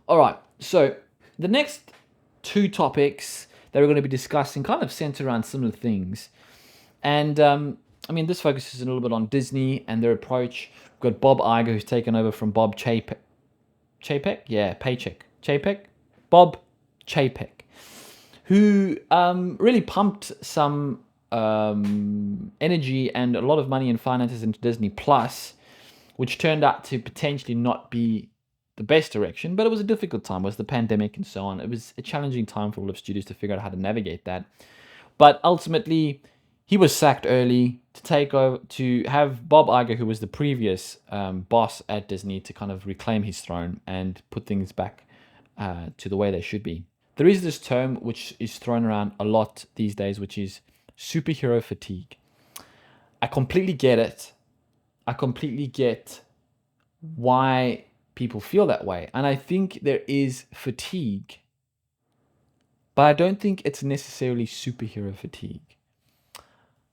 All right. So the next two topics that we're going to be discussing kind of center around similar things. And I mean, this focuses a little bit on Disney and their approach. We've got Bob Iger, who's taken over from Bob Chapek. Chapek? Yeah, Paycheck. Chapek? Bob Chapek, who really pumped some energy and a lot of money and finances into Disney Plus, which turned out to potentially not be the best direction, but it was a difficult time. It was the pandemic and so on. It was a challenging time for a lot of studios to figure out how to navigate that. But ultimately, he was sacked early to take over, to have Bob Iger, who was the previous boss at Disney, to kind of reclaim his throne and put things back to the way they should be. There is this term which is thrown around a lot these days, which is superhero fatigue. I completely get it. I completely get why people feel that way. And I think there is fatigue, but I don't think it's necessarily superhero fatigue.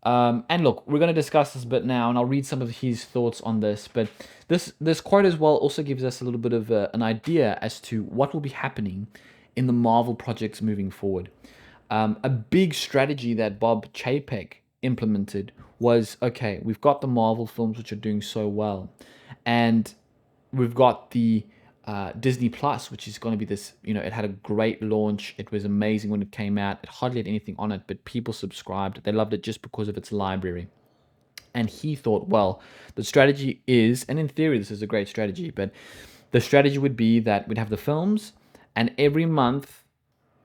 And look, we're going to discuss this a bit now, and I'll read some of his thoughts on this. But this quote as well also gives us a little bit of an idea as to what will be happening in the Marvel projects moving forward. A big strategy that Bob Chapek implemented was, okay, we've got the Marvel films which are doing so well, and we've got the Disney Plus, which is going to be this, it had a great launch. It was amazing when it came out. It hardly had anything on it, but people subscribed. They loved it just because of its library. And he thought, well, the strategy is, and in theory, this is a great strategy, but the strategy would be that we'd have the films, and every month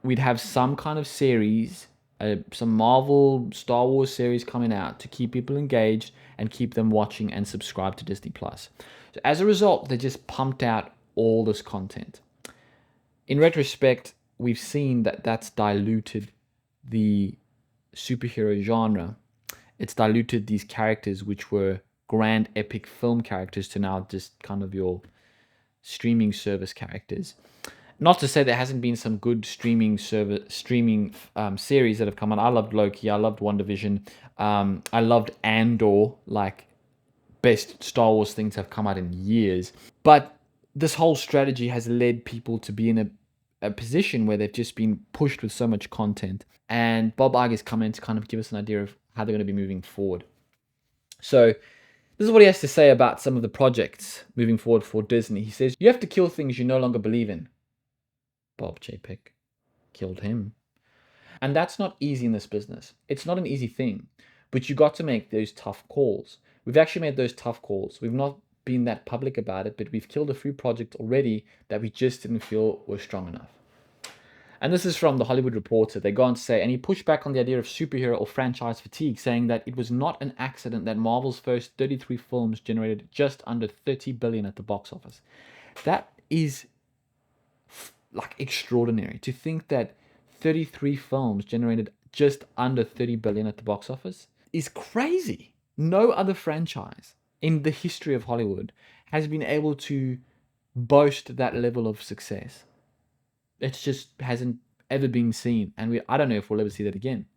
we'd have some kind of series, some Marvel, Star Wars series coming out to keep people engaged and keep them watching and subscribe to Disney Plus. So as a result, they just pumped out all this content. In retrospect, we've seen that that's diluted the superhero genre. It's diluted these characters, which were grand epic film characters, to now just kind of your streaming service characters. Not to say there hasn't been some good streaming series that have come on. I loved Loki. I loved WandaVision. I loved Andor. Like, best Star Wars things have come out in years. But this whole strategy has led people to be in a position where they've just been pushed with so much content. And Bob Iger's come in to kind of give us an idea of how they're going to be moving forward. So this is what he has to say about some of the projects moving forward for Disney. He says, you have to kill things you no longer believe in. Bob Chapek killed him. And that's not easy in this business. It's not an easy thing. But you got to make those tough calls. We've actually made those tough calls. We've not been that public about it, but we've killed a few projects already that we just didn't feel were strong enough. And this is from the Hollywood Reporter. They go on to say, and he pushed back on the idea of superhero or franchise fatigue, saying that it was not an accident that Marvel's first 33 films generated just under 30 billion at the box office. That is like extraordinary to think that 33 films generated just under 30 billion at the box office is crazy. No other franchise in the history of Hollywood has been able to boast that level of success. It just hasn't ever been seen, and I don't know if we'll ever see that again.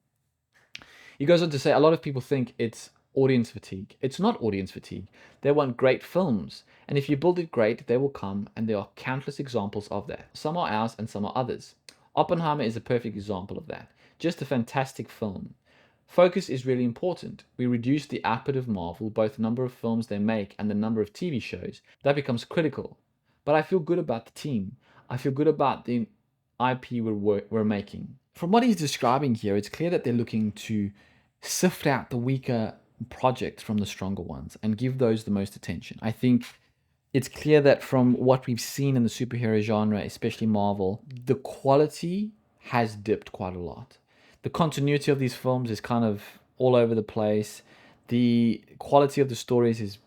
He goes on to say a lot of people think it's audience fatigue. It's not audience fatigue. They want great films, and if you build it great, they will come, and there are countless examples of that. Some are ours and some are others. Oppenheimer is a perfect example of that. Just a fantastic film. Focus is really important. We reduce the output of Marvel, both the number of films they make and the number of TV shows. That becomes critical. But I feel good about the team. I feel good about the IP we're making. From what he's describing here, it's clear that they're looking to sift out the weaker projects from the stronger ones and give those the most attention. I think it's clear that from what we've seen in the superhero genre, especially Marvel, the quality has dipped quite a lot. The continuity of these films is kind of all over the place. The quality of the stories is,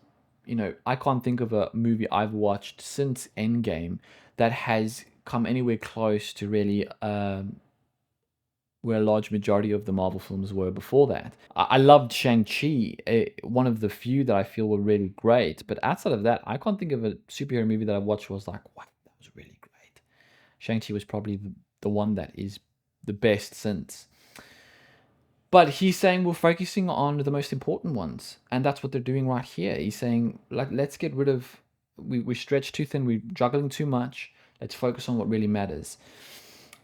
I can't think of a movie I've watched since Endgame that has come anywhere close to really where a large majority of the Marvel films were before that. I loved Shang-Chi, one of the few that I feel were really great. But outside of that, I can't think of a superhero movie that I watched was like, wow, that was really great. Shang-Chi was probably the one that is the best since. But he's saying we're focusing on the most important ones. And that's what they're doing right here. He's saying, like, let's get rid of, we're stretched too thin, we're juggling too much. Let's focus on what really matters.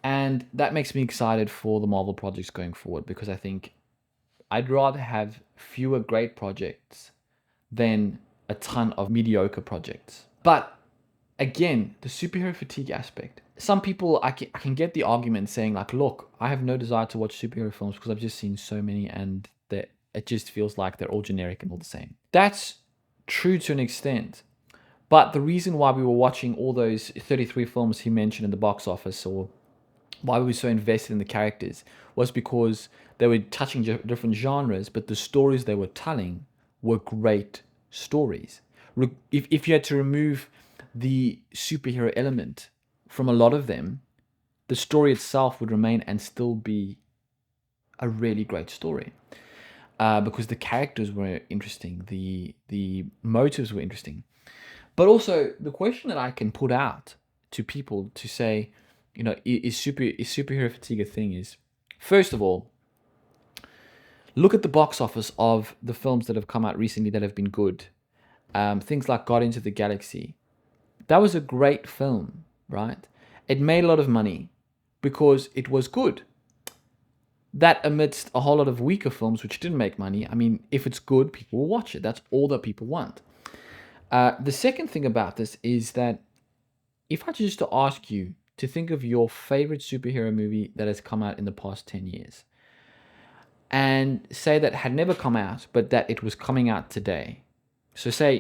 And that makes me excited for the Marvel projects going forward, because I think I'd rather have fewer great projects than a ton of mediocre projects. But again, the superhero fatigue aspect. Some people, I can get the argument saying like, look, I have no desire to watch superhero films because I've just seen so many and that it just feels like they're all generic and all the same. That's true to an extent. But the reason why we were watching all those 33 films he mentioned in the box office, or why we were so invested in the characters, was because they were touching different genres, but the stories they were telling were great stories. If you had to remove the superhero element from a lot of them, the story itself would remain and still be a really great story. Because the characters were interesting, the motives were interesting. But also the question that I can put out to people to say, is superhero fatigue a thing? Is, first of all, look at the box office of the films that have come out recently that have been good. Things like Guardians of the Galaxy. That was a great film, right? It made a lot of money because it was good. That amidst a whole lot of weaker films which didn't make money. I mean, if it's good, people will watch it. That's all that people want. The second thing about this is that if I just to ask you to think of your favorite superhero movie that has come out in the past 10 years, and say that had never come out, but that it was coming out today. So say,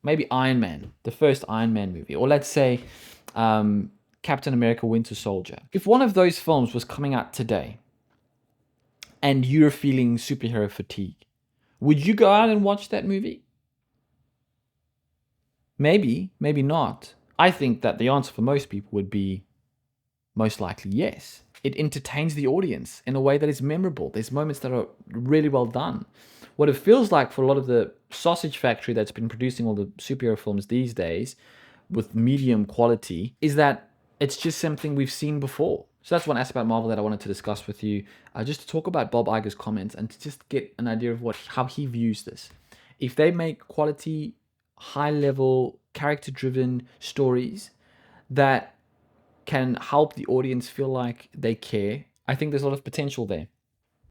maybe Iron Man, the first Iron Man movie, or let's say Captain America Winter Soldier. If one of those films was coming out today and you're feeling superhero fatigue, would you go out and watch that movie? Maybe, maybe not. I think that the answer for most people would be most likely yes. It entertains the audience in a way that is memorable. There's moments that are really well done. What it feels like for a lot of the sausage factory that's been producing all the superhero films these days with medium quality is that it's just something we've seen before. So that's one aspect about Marvel that I wanted to discuss with you, just to talk about Bob Iger's comments and to just get an idea of how he views this. If they make quality, high-level, character-driven stories that can help the audience feel like they care, I think there's a lot of potential there.